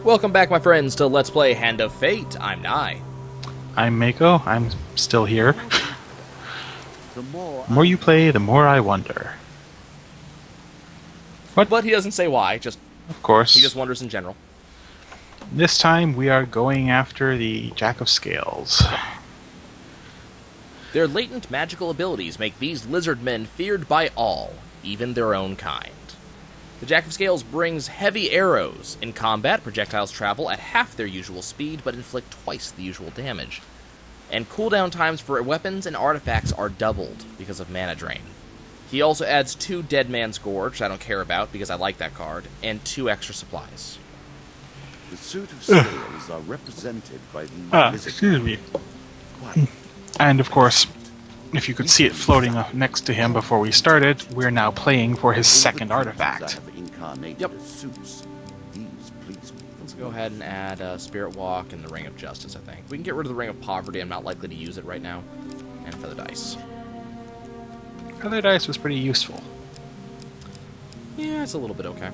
Welcome back, my friends, to Let's Play Hand of Fate. I'm Nai. I'm Mako. I'm still here. The more you play, the more I wonder. But he doesn't say why, Of course. he just wonders in general. This time we are going after the Jack of Scales. Their latent magical abilities make these lizard men feared by all, even their own kind. The Jack of Scales brings heavy arrows. In combat, projectiles travel at half their usual speed, but inflict twice the usual damage. And cooldown times for weapons and artifacts are doubled because of mana drain. He also adds 2 Dead Man's Gorge, which I don't care about because I like that card, and 2 extra supplies. The suit of scales are represented by the lizard. Excuse me. And of course, if you could see it floating up next to him before we started, we're now playing for his second artifact. Yep. Suits. These please me. Let's go ahead and add Spirit Walk and the Ring of Justice, I think. We can get rid of the Ring of Poverty. I'm not likely to use it right now. And Feather Dice. Feather Dice was pretty useful. Yeah, it's a little bit okay.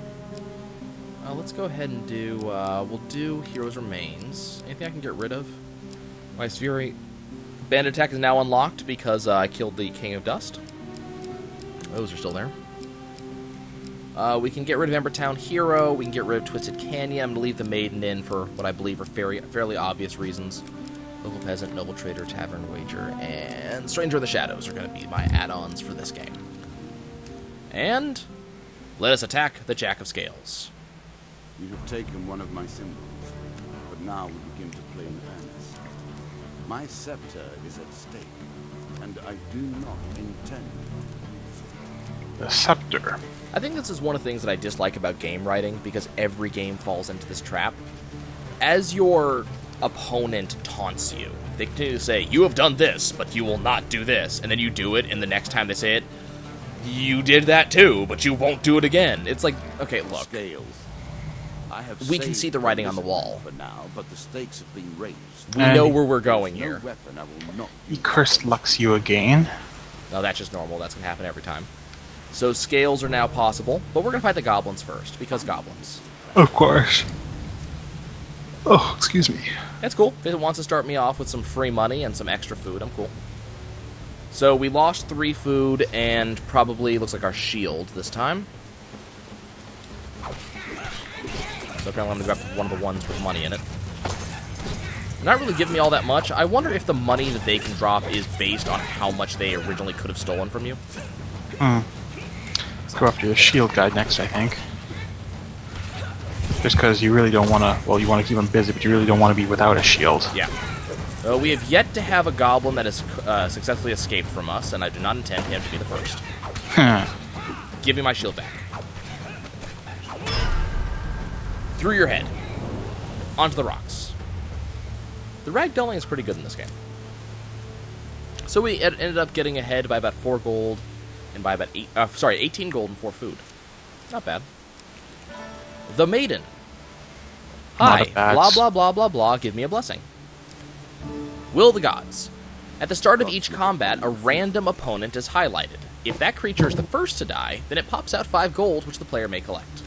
Let's go ahead and do, we'll do Hero's Remains. Anything I can get rid of? Vice Fury. Bandit Attack is now unlocked because I killed the King of Dust. Those are still there. We can get rid of Embertown Hero. We can get rid of Twisted Canyon. I'm going to leave the Maiden in for what I believe are fairly obvious reasons. Local Peasant, Noble Trader, Tavern Wager, and Stranger in the Shadows are going to be my add-ons for this game. And let us attack the Jack of Scales. You have taken one of my symbols, but now we begin to play in earnest. My scepter is at stake, and I do not intend. The Scepter. I think this is one of the things that I dislike about game writing, because every game falls into this trap. As your opponent taunts you, they continue to say, you have done this, but you will not do this, and then you do it, and the next time they say it, you did that too, but you won't do it again. It's like, okay, look. Scales. I have We can see the writing on the wall. For now, but the stakes have been raised. We And know where we're going No here. weapon I will not He cursed Lux you again. No, that's just normal. That's going to happen every time. So scales are now possible, but we're going to fight the goblins first, because goblins. Of course. Oh, excuse me. That's cool. If it wants to start me off with some free money and some extra food, I'm cool. So we lost 3 food and probably looks like our shield this time. So apparently I'm going to grab one of the ones with money in it. Not really giving me all that much. I wonder if the money that they can drop is based on how much they originally could have stolen from you. Let's go after the shield guy next, I think. Just because you really don't want to... Well, you want to keep him busy, but you really don't want to be without a shield. Yeah. We have yet to have a goblin that has successfully escaped from us, and I do not intend him to be the first. Give me my shield back. Through your head. Onto the rocks. The ragdolling is pretty good in this game. So we ended up getting ahead by about 4 gold, and by about 18 gold and 4 food. Not bad. The Maiden. Not Hi, a bad blah blah blah blah blah, give me a blessing. Will of the Gods. At the start of each combat, a random opponent is highlighted. If that creature is the first to die, then it pops out 5 gold, which the player may collect.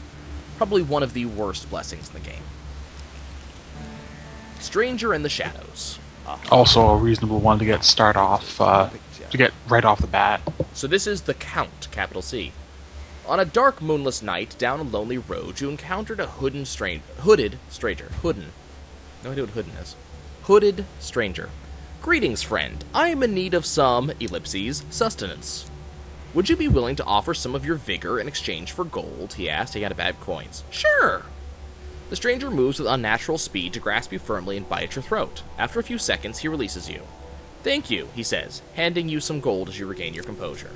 Probably one of the worst blessings in the game. Stranger in the Shadows. Also a reasonable one to get to get right off the bat. So this is the Count, capital C. On a dark, moonless night, down a lonely road, you encountered a hooded stranger. Hoodin. No idea what hoodin is. Hooded stranger. Greetings, friend. I am in need of some, ellipses, sustenance. Would you be willing to offer some of your vigor in exchange for gold? He asked. He got a bag of coins. Sure. The stranger moves with unnatural speed to grasp you firmly and bite at your throat. After a few seconds, he releases you. Thank you, he says, handing you some gold as you regain your composure.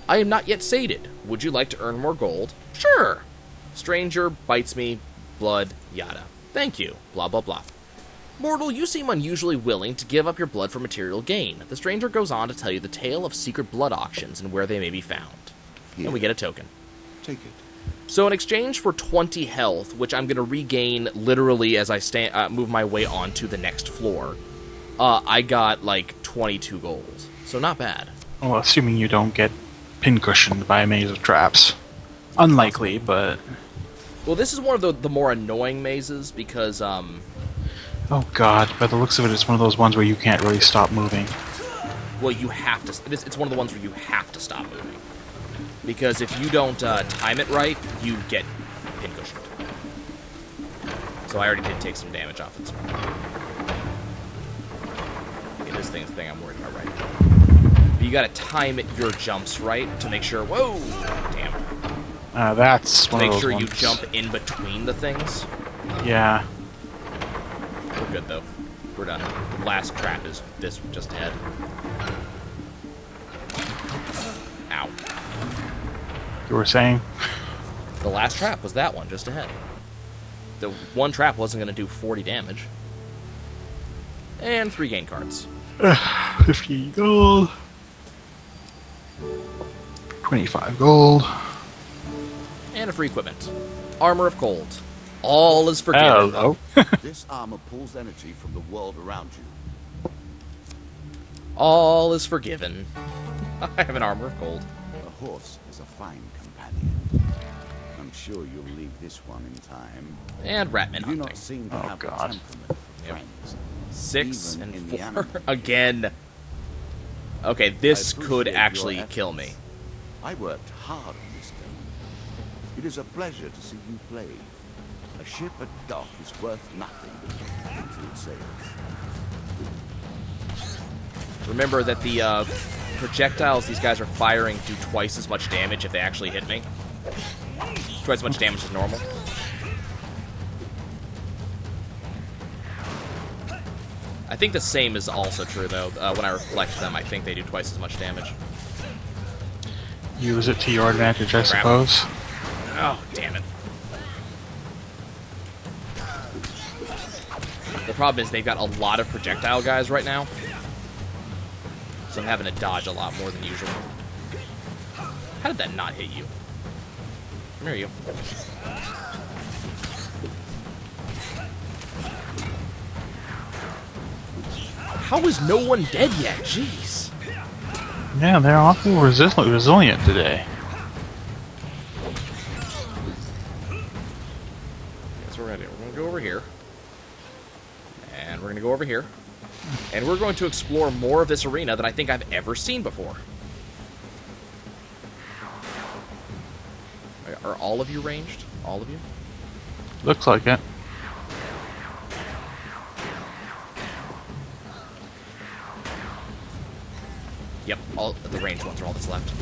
I am not yet sated. Would you like to earn more gold? Sure. Stranger bites me, blood, yada. Thank you, blah blah blah. Mortal, you seem unusually willing to give up your blood for material gain. The stranger goes on to tell you the tale of secret blood auctions and where they may be found. Here. And we get a token. Take it. So in exchange for 20 health, which I'm going to regain literally as I move my way onto the next floor, I got like 22 gold. So not bad. Well, assuming you don't get pincushioned by a maze of traps. Unlikely, but... Well, this is one of the more annoying mazes because, Oh god, by the looks of it, it's one of those ones where you can't really stop moving. well, you have to. It's one of the ones where you have to stop moving. Because if you don't time it right, you get pincushioned. So I already did take some damage off this one. Okay, this thing's the thing I'm worried about right now. But you gotta time it, your jumps right to make sure. Whoa! Damn. That's one Make of those sure you ones. jump in between the things. Yeah. We're good though. We're done. The last trap is this just ahead. Ow. You were saying? The last trap was that one just ahead. The one trap wasn't going to do 40 damage. And 3 gain cards. 50 gold. 25 gold. And a free equipment. Armor of Cold. All is forgiven. Hello. This armor pulls energy from the world around you. All is forgiven. I have an Armor of Cold. A horse is a fine companion. I'm sure you'll leave this one in time. And Ratman You do hunting. not seem to Oh, have God. the temperament for Yep. friends. 6 even and in the 4 animal. again. Okay, this I could appreciate your actually efforts. kill me. I worked hard on this game. It is a pleasure to see you play. A ship at dock is worth nothing until it sails. Remember that the projectiles these guys are firing do twice as much damage if they actually hit me. Twice as much damage as normal. I think the same is also true, though. When I reflect them, I think they do twice as much damage. Use it to your advantage, I Crap. suppose. Oh, damn it. The problem is they've got a lot of projectile guys right now. So I'm having to dodge a lot more than usual. How did that not hit you? Come here, you. How is no one dead yet? Jeez. Yeah, they're awfully resilient today. That's what we're gonna do. We're gonna go over here. And we're gonna go over here. And we're going to explore more of this arena than I think I've ever seen before. Are all of you ranged? All of you? Looks like it. Yep, all the ranged ones are all that's left.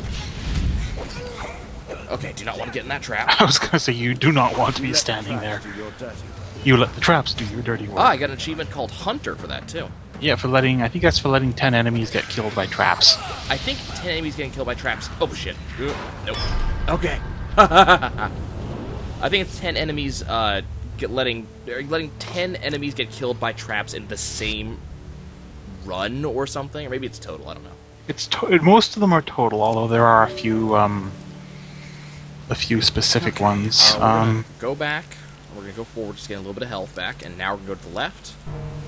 Okay, do not want to get in that trap. I was gonna say, you do not want to be standing there. Do your dirty work. You let the traps do your dirty work. Ah, I got an achievement called Hunter for that, too. Yeah, I think that's for letting 10 enemies get killed by traps. I think 10 enemies getting killed by traps. Oh, shit. Nope. Okay. I think it's 10 enemies, letting 10 enemies get killed by traps in the same run or something. Or maybe it's total, I don't know. Most of them are total, although there are a few specific ones. We're gonna go back. We're gonna go forward, just getting a little bit of health back, and now we're gonna go to the left,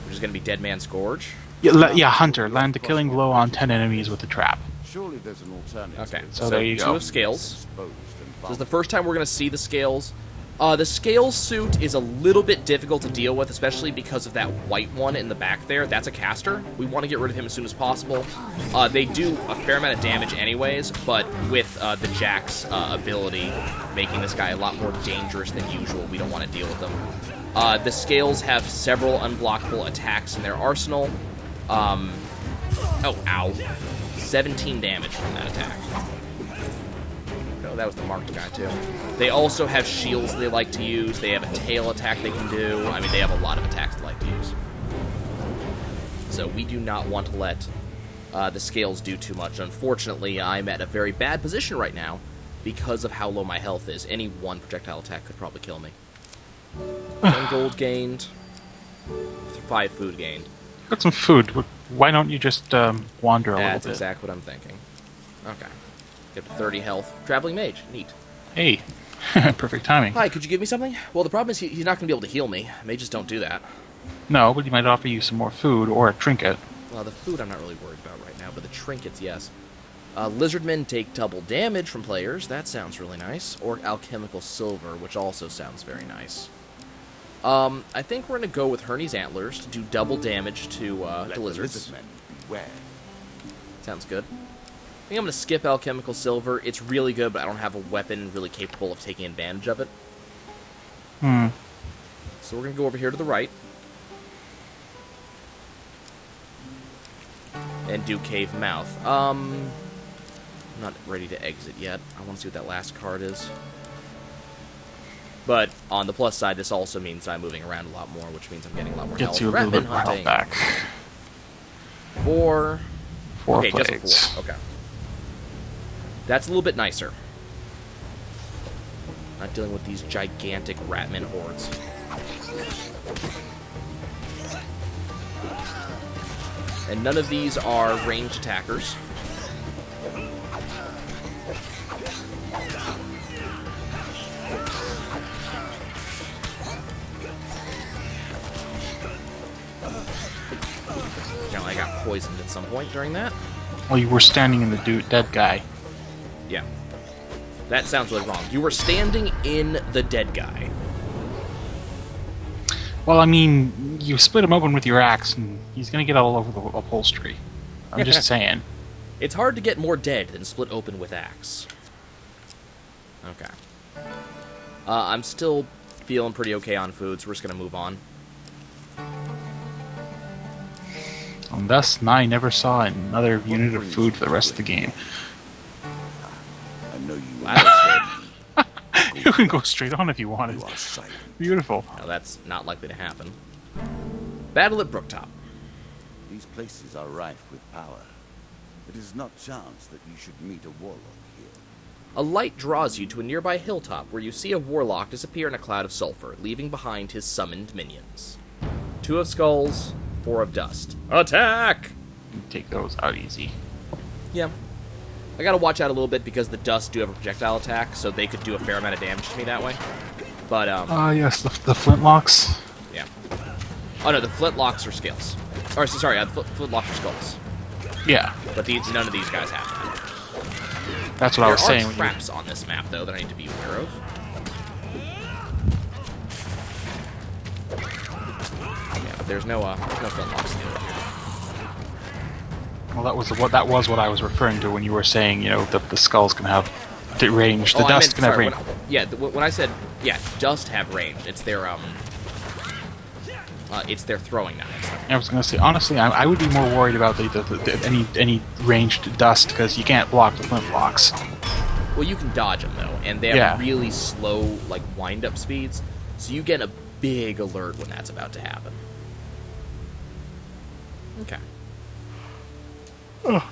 which is gonna be Dead Man's Gorge. Yeah, Hunter, land a killing blow on 10 enemies with a trap. Surely there's an alternative. Okay, So there you two go. of scales. Exposed and This is the first time we're gonna see the scales. The scale suit is a little bit difficult to deal with, especially because of that white one in the back there. That's a caster. We want to get rid of him as soon as possible. They do a fair amount of damage anyways, but with the Jack's ability making this guy a lot more dangerous than usual, we don't want to deal with them. The scales have several unblockable attacks in their arsenal. Oh, ow. 17 damage from that attack. No, that was the marked guy, too. They also have shields they like to use. They have a tail attack they can do. I mean, they have a lot of attacks they like to use. So we do not want to let the scales do too much. Unfortunately, I'm at a very bad position right now because of how low my health is. Any one projectile attack could probably kill me. 10 gold gained. 5 food gained. Got some food. Why don't you just wander a That's little bit? exactly what I'm thinking. Okay. Get 30 health. Traveling mage. Neat. Hey, perfect timing. Hi, could you give me something? Well, the problem is he's not going to be able to heal me. Mages don't do that. No, but he might offer you some more food or a trinket. Well, the food I'm not really worried about right now, but the trinkets, yes. Lizardmen take double damage from players. That sounds really nice. Or alchemical silver, which also sounds very nice. I think we're going to go with Herney's Antlers to do double damage to lizards. Lizardmen beware. Sounds good. I think I'm going to skip alchemical silver. It's really good, but I don't have a weapon really capable of taking advantage of it. So we're going to go over here to the right. And do Cave Mouth. I'm not ready to exit yet. I want to see what that last card is. But on the plus side, this also means I'm moving around a lot more, which means I'm getting a lot more health. Gets you a little bit more health back. 4. 4 okay, plates. just a 4. Okay. That's a little bit nicer. Not dealing with these gigantic Ratman hordes. And none of these are ranged attackers. Apparently I got poisoned at some point during that. Well, you were standing in the dead guy. Yeah. That sounds really wrong. You were standing in the dead guy. Well, I mean, you split him open with your axe, and he's going to get all over the upholstery. I'm just saying. It's hard to get more dead than split open with axe. Okay. I'm still feeling pretty okay on food, so we're just going to move on. And thus, Nye never saw another unit of food for the rest of the game. I know you. Wow, that's good. You can go straight on if you wanted. You are silent. Beautiful. No, that's not likely to happen. Battle at Brooktop. These places are rife with power. It is not chance that you should meet a warlock here. A light draws you to a nearby hilltop where you see a warlock disappear in a cloud of sulfur, leaving behind his summoned minions. 2 of skulls, 4 of dust. Attack! You take those out easy. Yeah. I gotta watch out a little bit because the dust do have a projectile attack, so they could do a fair amount of damage to me that way. But, Yes, the flintlocks. yeah. Oh no, the flintlocks are skills. Or, sorry, the flintlocks are skulls. Yeah, But none of these guys have that. that's what I was saying. There are traps on this map, though, that I need to be aware of. Yeah, but there's no flintlocks in the here. Well, that was what I was referring to when you were saying, the skulls can have range, the dust can have range. When I said, dust have range, it's their throwing knives. I was going to say, honestly, I would be more worried about any ranged dust because you can't block the flintlocks. Well, you can dodge them, though, and they have really slow, wind-up speeds, so you get a big alert when that's about to happen. Okay. Ugh.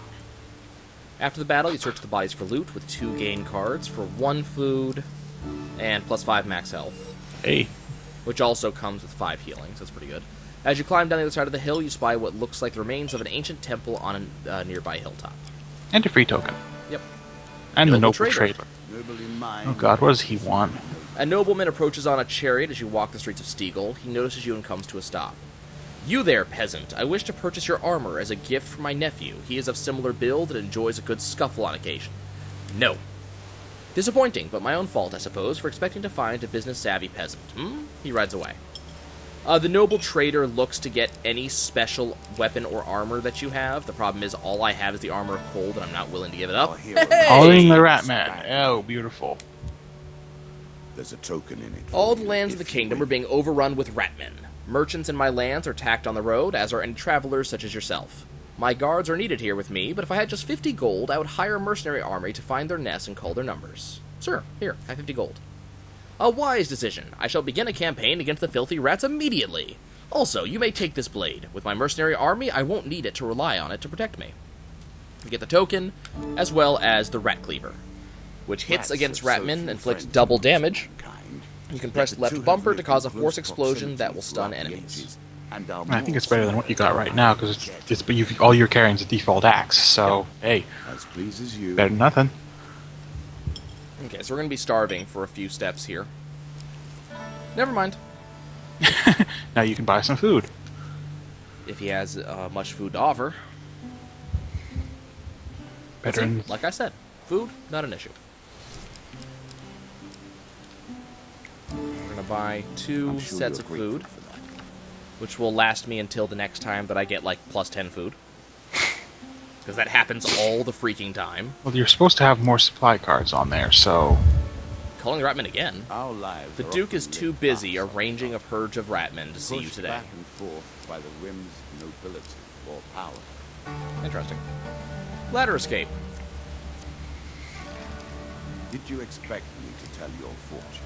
After the battle, you search the bodies for loot with 2 gain cards for 1 food and plus 5 max health. Hey. Which also comes with 5 healing, so that's pretty good. As you climb down the other side of the hill, you spy what looks like the remains of an ancient temple on a nearby hilltop. And a free token. Yep. And the Noble noble trader. trader. Nobly mine. Oh god, what does he want? A nobleman approaches on a chariot as you walk the streets of Stiegel. He notices you and comes to a stop. You there, peasant. I wish to purchase your armor as a gift for my nephew. He is of similar build and enjoys a good scuffle on occasion. No. Disappointing, but my own fault, I suppose, for expecting to find a business-savvy peasant. He rides away. The noble trader looks to get any special weapon or armor that you have. The problem is all I have is the armor of cold, and I'm not willing to give it up. Calling the Ratman. Oh, beautiful. There's a token in it. All the lands of the kingdom are being overrun with ratmen. Merchants in my lands are tacked on the road, as are any travelers such as yourself. My guards are needed here with me, but if I had just 50 gold, I would hire a mercenary army to find their nests and call their numbers. Sir, here, have 50 gold. A wise decision. I shall begin a campaign against the filthy rats immediately. Also, you may take this blade. With my mercenary army, I won't need it to rely on it to protect me. You get the token, as well as the rat cleaver, which hits against ratmen, inflicts double damage. You can press left bumper to cause a force explosion that will stun enemies. I think it's better than what you got right now because all you're carrying is a default axe. So hey, As pleases you. better than nothing. Okay, so we're going to be starving for a few steps here. Never mind. Now you can buy some food. If he has much food to offer. Better See, than like I said, food, not an issue. We're gonna buy 2 I'm sure sets you're of grateful food, for that. which will last me until the next time that I get, like, plus 10 food. Because that happens all the freaking time. Well, you're supposed to have more supply cards on there, so Calling the Ratman again. Our lives The are Duke often is too lived busy fast, arranging a purge of Ratmen to see you pushed today. back and forth by the whims of nobility or power. Interesting. Ladder escape. Did you expect me to tell your fortune?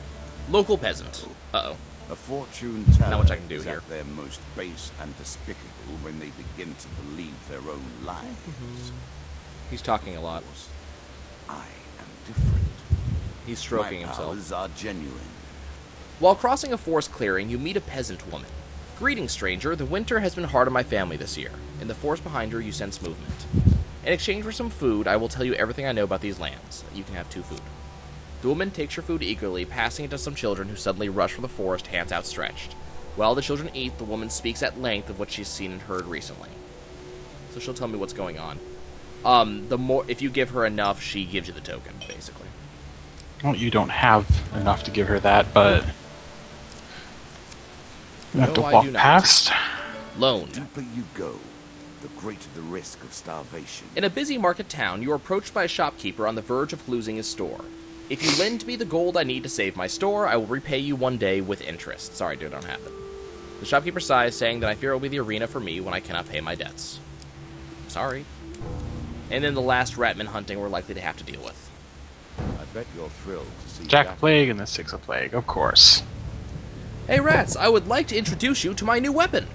Local peasant. Uh-oh. A fortune teller Not much I can do is here. at their most base and despicable when they begin to believe their own lies. He's talking a lot. Of course, I am different. He's stroking My himself. powers are genuine. While crossing a forest clearing, you meet a peasant woman. Greetings, stranger. The winter has been hard on my family this year. In the forest behind her, you sense movement. In exchange for some food, I will tell you everything I know about these lands. You can have 2 food. The woman takes your food eagerly, passing it to some children who suddenly rush from the forest, hands outstretched. While the children eat, the woman speaks at length of what she's seen and heard recently. So she'll tell me what's going on. If you give her enough, she gives you the token, basically. well, you don't have enough to give her that, but you have to No, I walk do not. past. Loan. The deeper you go, the greater the risk of starvation. In a busy market town, you are approached by a shopkeeper on the verge of losing his store. If you lend me the gold I need to save my store, I will repay you one day with interest. Sorry, dude, I don't have it. The shopkeeper sighs, saying that I fear it will be the arena for me when I cannot pay my debts. Sorry. And then the last Ratman hunting we're likely to have to deal with. I bet you're thrilled to see Jack of Plague and the Six of Plague, of course. Hey, rats, I would like to introduce you to my new weapon.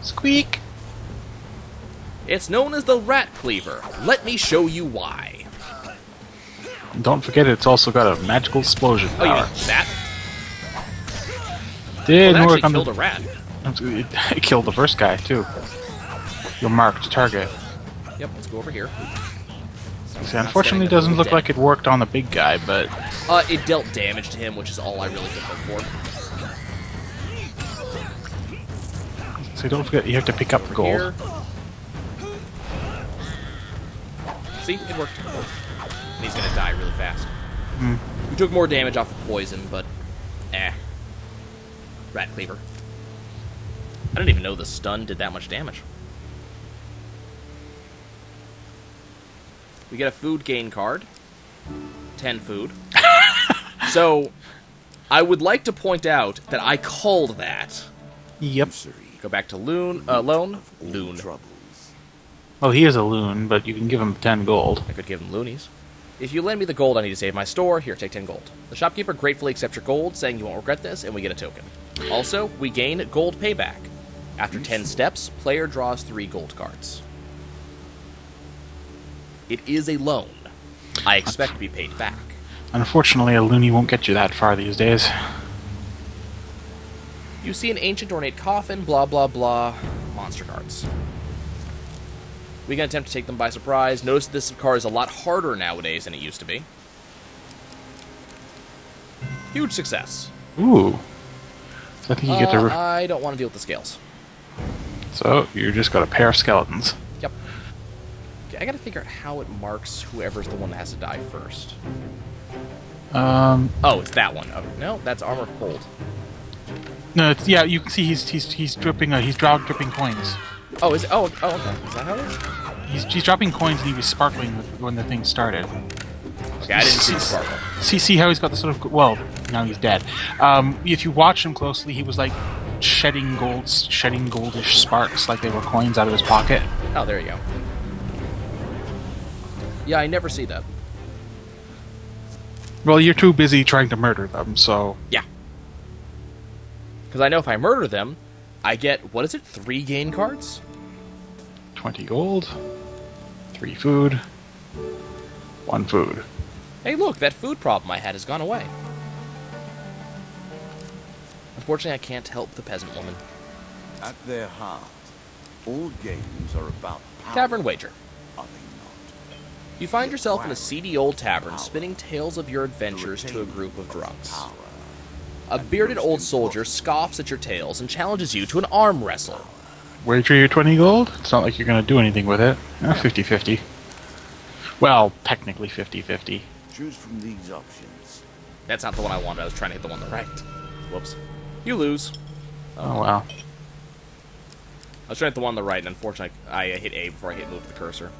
Squeak! It's known as the Rat Cleaver. Let me show you why. Don't forget it's also got a magical explosion Oh, you power. mean that? Didn't Well, it work actually on killed the... a rat. It killed the first guy, too. Your marked target. Yep, let's go over here. See, unfortunately, it doesn't look like it worked on the big guy, but... It dealt damage to him, which is all I really could hope for. So don't forget, you have to pick up the gold. Here. See, it worked. And he's gonna die really fast. We took more damage off of poison, but Rat Cleaver. I didn't even know the stun did that much damage. We get a food gain card. 10 food. So, I would like to point out that I called that. Yep. Go back to Loon. Loan. Troubles. Well, he is a loon, but you can give him 10 gold. I could give him loonies. If you lend me the gold I need to save my store, here, take 10 gold. The shopkeeper gratefully accepts your gold, saying you won't regret this, and we get a token. Also, we gain gold payback. After 10 steps, player draws 3 gold cards. It is a loan. I expect to be paid back. Unfortunately, a loony won't get you that far these days. You see an ancient ornate coffin, blah blah blah, monster cards. We can attempt to take them by surprise. Notice that this card is a lot harder nowadays than it used to be. Huge success. Ooh. So I think you get to... I don't want to deal with the scales. So, you just got a pair of skeletons. Yep. Okay, I gotta figure out how it marks whoever's the one that has to die first. Oh, it's that one. Oh, no, that's Armor of Cold. No, it's, yeah, you can see he's dripping, he's dripping coins. Oh, is it? Oh, okay. Is that how it is? He's dropping coins and he was sparkling when the thing started. Okay, I didn't see the sparkle. See how he's got the sort of... Well, now he's dead. If you watch him closely, he was like shedding goldish sparks like they were coins out of his pocket. Oh, there you go. Yeah, I never see that. Well, you're too busy trying to murder them, so... Yeah. Because I know if I murder them, I get, what is it, 3 gain cards? 20 gold, 3 food, 1 food. Hey, look, that food problem I had has gone away. Unfortunately, I can't help the peasant woman. At their heart, all games are about power. Tavern wager. Are they not? You find yourself in a seedy old tavern, spinning tales of your adventures to a group of drunks. Power. A bearded old soldier scoffs at your tales and challenges you to an arm wrestle. Wager your 20 gold? It's not like you're going to do anything with it. 50-50. Well, technically 50-50. Choose from these options. That's not the one I wanted. I was trying to hit the one on the right. Whoops. You lose. Oh, wow. I was trying to hit the one on the right, and unfortunately, I hit A before I hit move the cursor.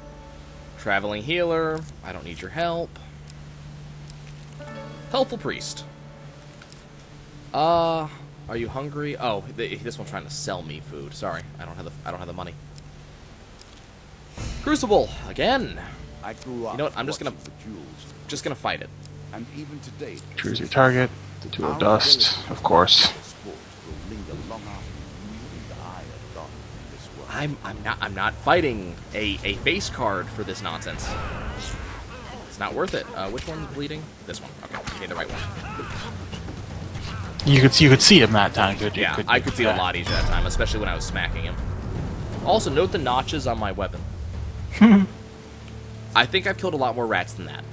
Traveling healer. I don't need your help. Helpful priest. Are you hungry? Oh, this one's trying to sell me food. Sorry, I don't have the money. Crucible again. I grew up. You know what? I'm just watching for jewels, fight it. and even to date, Choose your target. The two of dust, of course. sport will linger long after you and I are gone from this world. I'm not fighting a face card for this nonsense. It's not worth it. Which one's bleeding? This one. Okay, you made the right one. You could see him that time, could you? Yeah, I could see it a lot easier that time, especially when I was smacking him. Also, note the notches on my weapon. I think I've killed a lot more rats than that.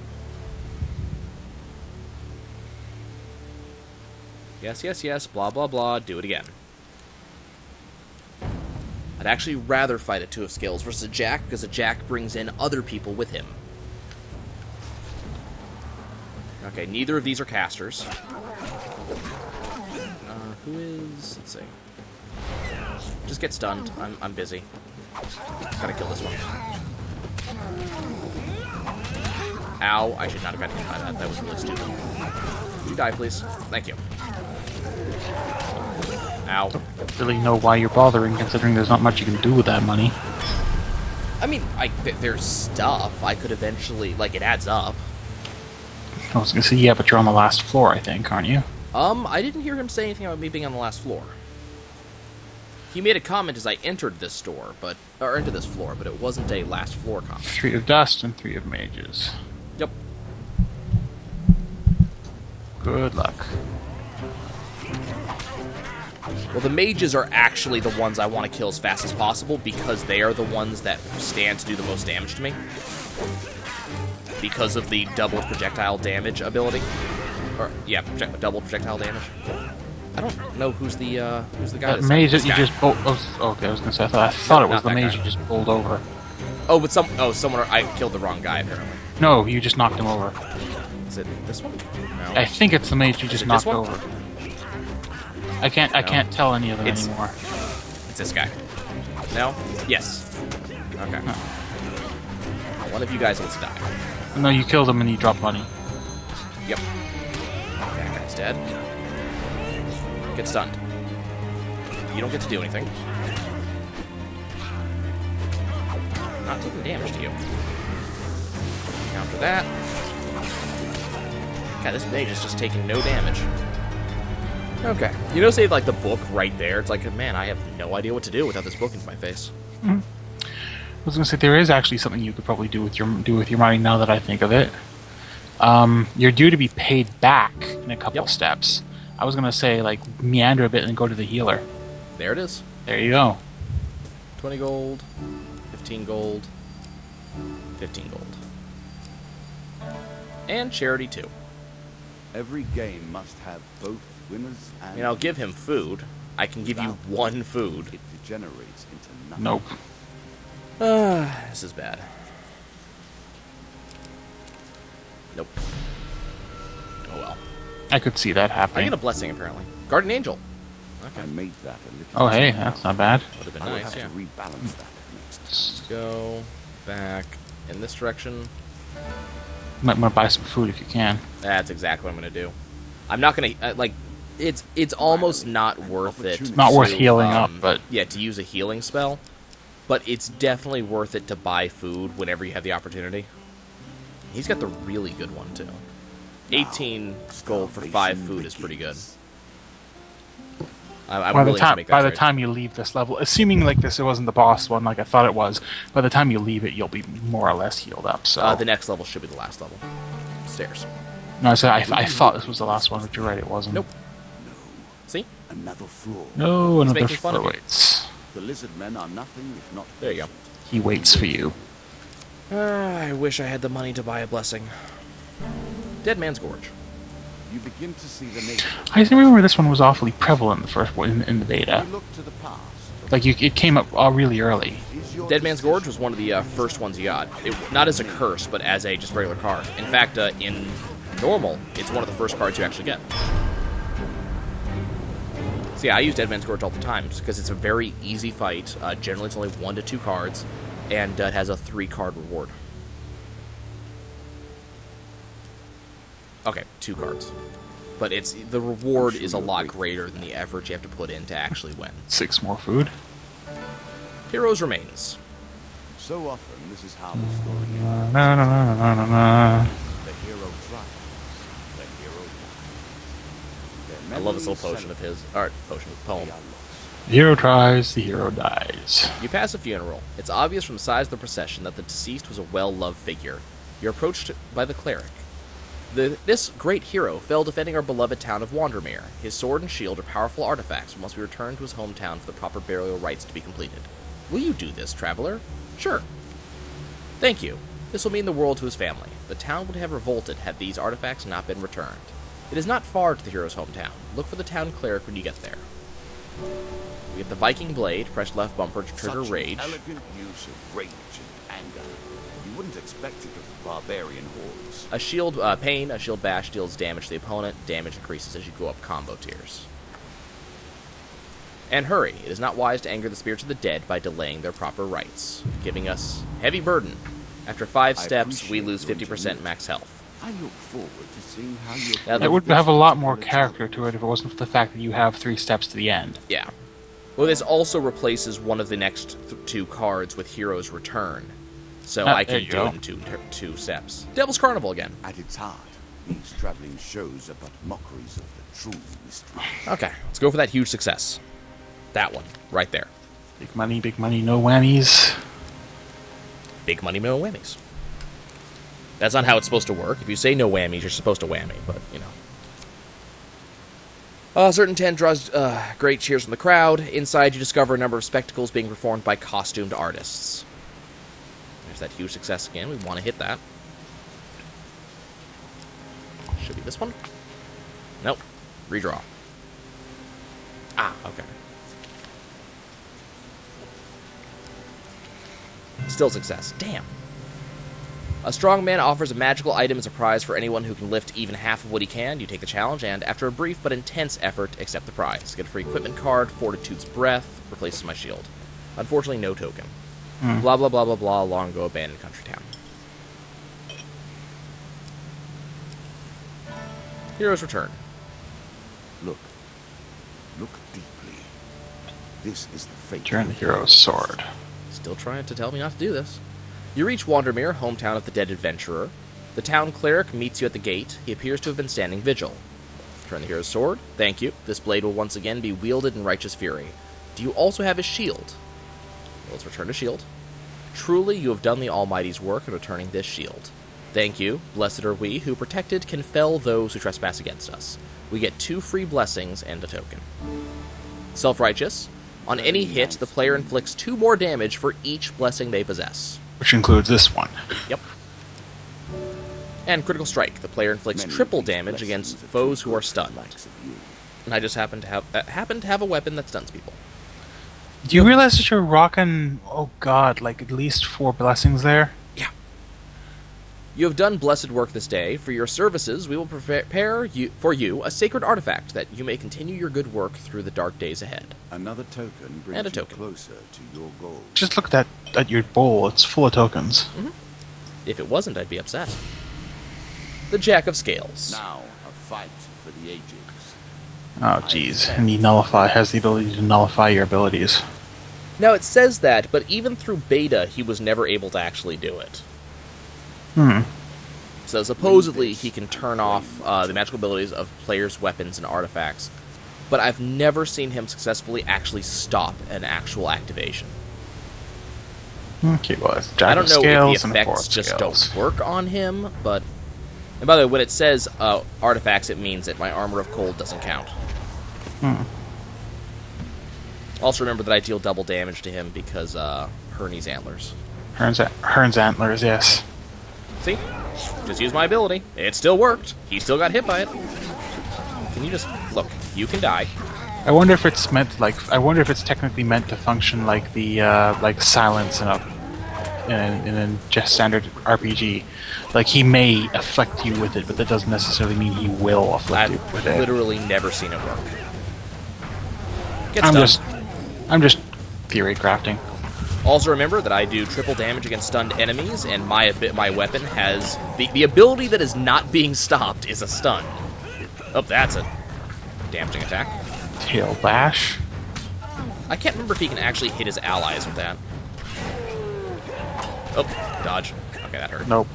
Yes, yes, yes, blah, blah, blah, do it again. I'd actually rather fight a two of skills versus a jack, because a jack brings in other people with him. Okay, neither of these are casters. Who is... let's see. Just get stunned. I'm busy. Gotta kill this one. Ow, I should not have gotten hit by that. That was really stupid. You die, please. Thank you. Ow. Don't really know why you're bothering, considering there's not much you can do with that money. I mean, there's stuff I could eventually... like, it adds up. I was gonna say, yeah, but you're on the last floor, I think, aren't you? I didn't hear him say anything about me being on the last floor. He made a comment as I entered this store, or into this floor, but it wasn't a last floor comment. 3 of dust and 3 of mages. Yep. Good luck. Well, the mages are actually the ones I want to kill as fast as possible because they are the ones that stand to do the most damage to me. Because of the double projectile damage ability. Or, yeah, double projectile damage. I don't know who's the guy That that's mage that this you guy. just bowled... Oh, okay, I was gonna say, I thought it was not the that mage guy. you just bowled over. Oh, but someone... I killed the wrong guy, apparently. No, you just knocked him over. Is it this one? No. I think it's the mage you just it knocked this one? over. I can't tell any of them It's- anymore. It's this guy. No? Yes. Okay. One of you guys needs to die. No, you killed him and he dropped money. Yep. That guy's dead. Get stunned. You don't get to do anything. Not taking damage to you. Counter that. God, this mage is just taking no damage. Okay. You know, save like the book right there. It's like, man, I have no idea what to do without this book in my face. I was gonna say there is actually something you could probably do with your money now that I think of it. You're due to be paid back in a couple steps. I was gonna say like meander a bit and go to the healer. There it is. There you go. 20 gold, 15 gold, 15 gold. And charity too. Every game must have both winners and... I mean, I'll give him food. I can give you one food. It degenerates into nothing. Nope. This is bad. Nope. Oh well. I could see that I happening. get a blessing apparently. Guardian Angel. I Okay. made that a little... Oh hey, that's not bad. Would have been I will nice, have yeah. to rebalance that next. Let's go back in this direction. Might want to buy some food if you can. That's exactly what I'm gonna do. I'm not gonna like. It's almost not worth it. Not worth to, healing up, but yeah, to use a healing spell. But it's definitely worth it to buy food whenever you have the opportunity. He's got the really good one too. 18 gold for 5 food is pretty good. I'm by the willing to time make that trade. time you leave this level, assuming like this, it wasn't the boss one like I thought it was. By the time you leave it, you'll be more or less healed up. So The next level should be the last level. Stairs. no, so I thought this was the last one, but you're right, it wasn't. Nope. See? Another fraud. No, another making fun of floor you. waits. The lizard men are nothing if not... There you go. He waits for you. I wish I had the money to buy a blessing. Dead Man's Gorge. You begin to see the nature. I remember this one was awfully prevalent in the first one in the beta. You look to the past. Like it came up really early. Is your Dead Man's Gorge decision. was one of the first ones you got. Not as a curse, but as a just regular card. In fact, in normal, it's one of the first cards you actually get. So yeah, I use Dead Man's Gorge all the time because it's a very easy fight. Generally, it's only 1 to 2 cards, and it has a 3-card reward. Okay, 2 cards. But the reward is a lot greater than the effort you have to put in to actually win. 6 more food. Heroes Remains. So often, this is how the story ends. Na, na, na, na, na, na. The hero triumphs. The hero dies. Their I love this memories little potion of his. Art potion, poem. they are lost. The hero tries, the hero dies. You pass a funeral. It's obvious from the size of the procession that the deceased was a well-loved figure. You're approached by the cleric. This great hero fell defending our beloved town of Wandermere. His sword and shield are powerful artifacts and must be returned to his hometown for the proper burial rites to be completed. Will you do this, traveler? Sure. Thank you. This will mean the world to his family. The town would have revolted had these artifacts not been returned. It is not far to the hero's hometown. Look for the town cleric when you get there. We get the Viking Blade. Press left bumper to trigger Such rage. An elegant use of rage and anger. You wouldn't expect it of the barbarian hordes. A shield pain, a shield bash deals damage to the opponent. Damage increases as you go up combo tiers. And hurry, it is not wise to anger the spirits of the dead by delaying their proper rites, giving us heavy burden. After 5 I steps, we appreciate lose your 50% ingenuity. max health. I look forward to seeing how you. Yeah, It would have a lot more character to it if it wasn't for the fact that you have 3 steps to the end. Yeah. Well, this also replaces one of the next 2 cards with Hero's Return, so I there can you do go. it in two steps. Devil's Carnival again. At its heart, these traveling shows are but mockeries of the true mystery. Okay, let's go for that huge success. That one, right there. Big money, no whammies. Big money, no whammies. That's not how it's supposed to work. If you say no whammies, you're supposed to whammy, but, you know. Certain 10 draws great cheers from the crowd. Inside, you discover a number of spectacles being performed by costumed artists. There's that huge success again. We want to hit that. Should be this one. Nope. Redraw. Ah, okay. Still success. Damn. A strong man offers a magical item as a prize for anyone who can lift even half of what he can. You take the challenge, and after a brief but intense effort, accept the prize. Get a free equipment card, Fortitude's Breath, replaces my shield. Unfortunately, no token. Blah, blah, blah, blah, blah, long ago abandoned country town. Hero's Return. Look. Look deeply. This is the fate. Turn the hero's sword. Still trying to tell me not to do this. You reach Wandermere, hometown of the dead adventurer. The town cleric meets you at the gate. He appears to have been standing vigil. Turn the hero's sword. Thank you. This blade will once again be wielded in righteous fury. Do you also have his shield? Well, let's return to shield. Truly, you have done the Almighty's work in returning this shield. Thank you. Blessed are we who, protected, can fell those who trespass against us. We get 2 free blessings and a token. Self-righteous. On any hit, the player inflicts 2 more damage for each blessing they possess. Which includes this one. Yep. And Critical Strike. The player inflicts Many triple of these damage blessings against are too foes who are good for stunned. the likes of you. And I just happen to have a weapon that stuns people. Do you realize that you're rocking, oh god, like at least 4 blessings there? Yeah. You have done blessed work this day. For your services, we will prepare for you a sacred artifact that you may continue your good work through the dark days ahead. Another token brings And a you token. closer to your goal. Just look at your bowl, it's full of tokens. If it wasn't, I'd be upset. The Jack of Scales. Now, a fight for the ages. Oh jeez, and he has the ability to nullify your abilities. Now, it says that, but even through beta, he was never able to actually do it. So supposedly, he can turn off the magical abilities of players' weapons and artifacts, but I've never seen him successfully actually stop an actual activation. Okay, well, it's Jack I don't of know Scales if the and effects Forest just Scales. don't work on him, but... And by the way, when it says artifacts, it means that my Armor of Cold doesn't count. Also remember that I deal double damage to him because Herney's Antlers. Hearn's Antlers, yes. See? Just use my ability. It still worked. He still got hit by it. Can you just... Look, you can die. I wonder if it's meant like. I wonder if it's technically meant to function like the like silence in a just standard RPG. Like he may afflict you with it, but that doesn't necessarily mean he will afflict you with I've it. literally never seen it work. Gets done. I'm just theory crafting. Also remember that I do triple damage against stunned enemies, and my weapon has... The ability that is not being stopped is a stun. Oh, that's a damaging attack. Tail bash. I can't remember if he can actually hit his allies with that. Oh, dodge. Okay, that hurt. Nope.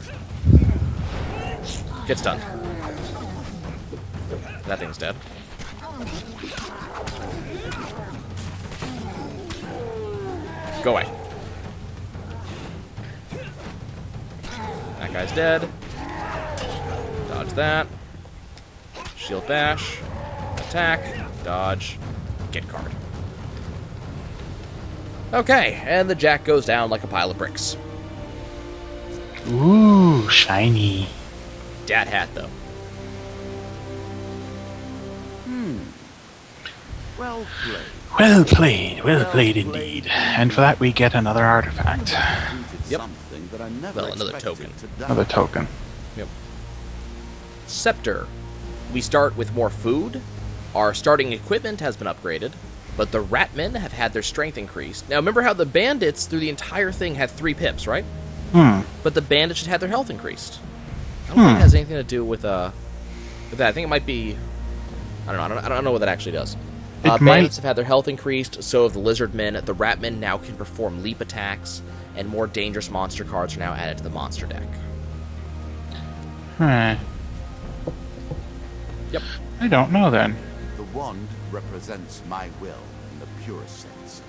Get stunned. That thing's dead. Go away. That guy's dead. Dodge that. Shield bash. Attack. Dodge. Get card. Okay, and the jack goes down like a pile of bricks. Ooh, shiny. Dat hat, though. Well played. Well played indeed. And for that we get another artifact. Yep. Something that I never Well, another expected token. to die. Another token. Yep. Scepter. We start with more food. Our starting equipment has been upgraded, but the Ratmen have had their strength increased. Now, remember how the bandits through the entire thing had 3 pips, right? But the bandits should have their health increased. I don't think it has anything to do with that. I think it might be... I don't know. I don't know what that actually does. Bandits have had their health increased, so have the Lizardmen. The Ratmen now can perform leap attacks, and more dangerous monster cards are now added to the monster deck. Yep. I don't know then. The wand represents my will in the purest sense.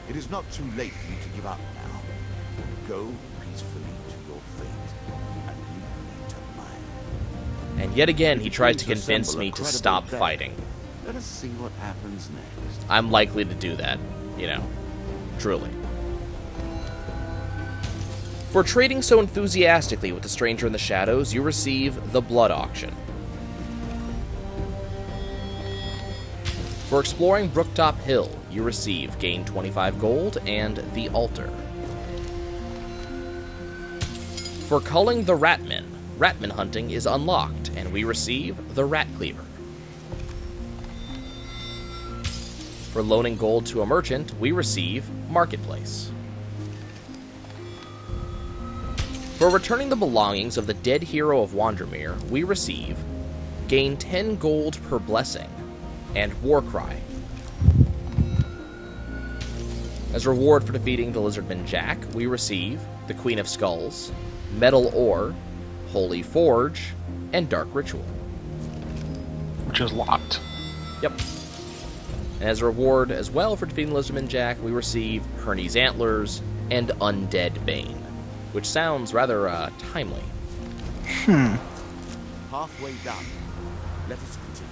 It is not too late for you to give up now. Go peacefully to your fate, and leave me to mine. And yet again, he tries to Begin to convince assemble a me to credible stop deck. fighting. Let us see what happens next. I'm likely to do that, you know, truly. For trading so enthusiastically with the Stranger in the Shadows, you receive the Blood Auction. For exploring Brooktop Hill, you receive gain 25 gold and the Altar. For culling the Ratmen, Ratman hunting is unlocked, and we receive the Rat Cleaver. For loaning gold to a merchant, we receive Marketplace. For returning the belongings of the dead hero of Wandermere, we receive gain 10 gold per blessing and Warcry. As reward for defeating the Lizardman Jack, we receive the Queen of Skulls, Metal Ore, Holy Forge, and Dark Ritual. Which is locked. Yep. And as a reward as well for defeating Lizardman Jack, we receive Herney's Antlers and Undead Bane, which sounds rather timely. Halfway done. Let us continue.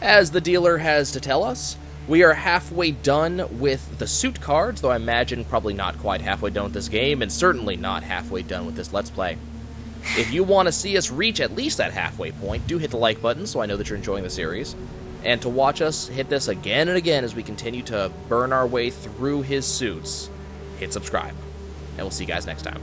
As the dealer has to tell us, we are halfway done with the suit cards, though I imagine probably not quite halfway done with this game, and certainly not halfway done with this Let's Play. If you want to see us reach at least that halfway point, do hit the like button so I know that you're enjoying the series. And to watch us hit this again and again as we continue to burn our way through his suits, hit subscribe. And we'll see you guys next time.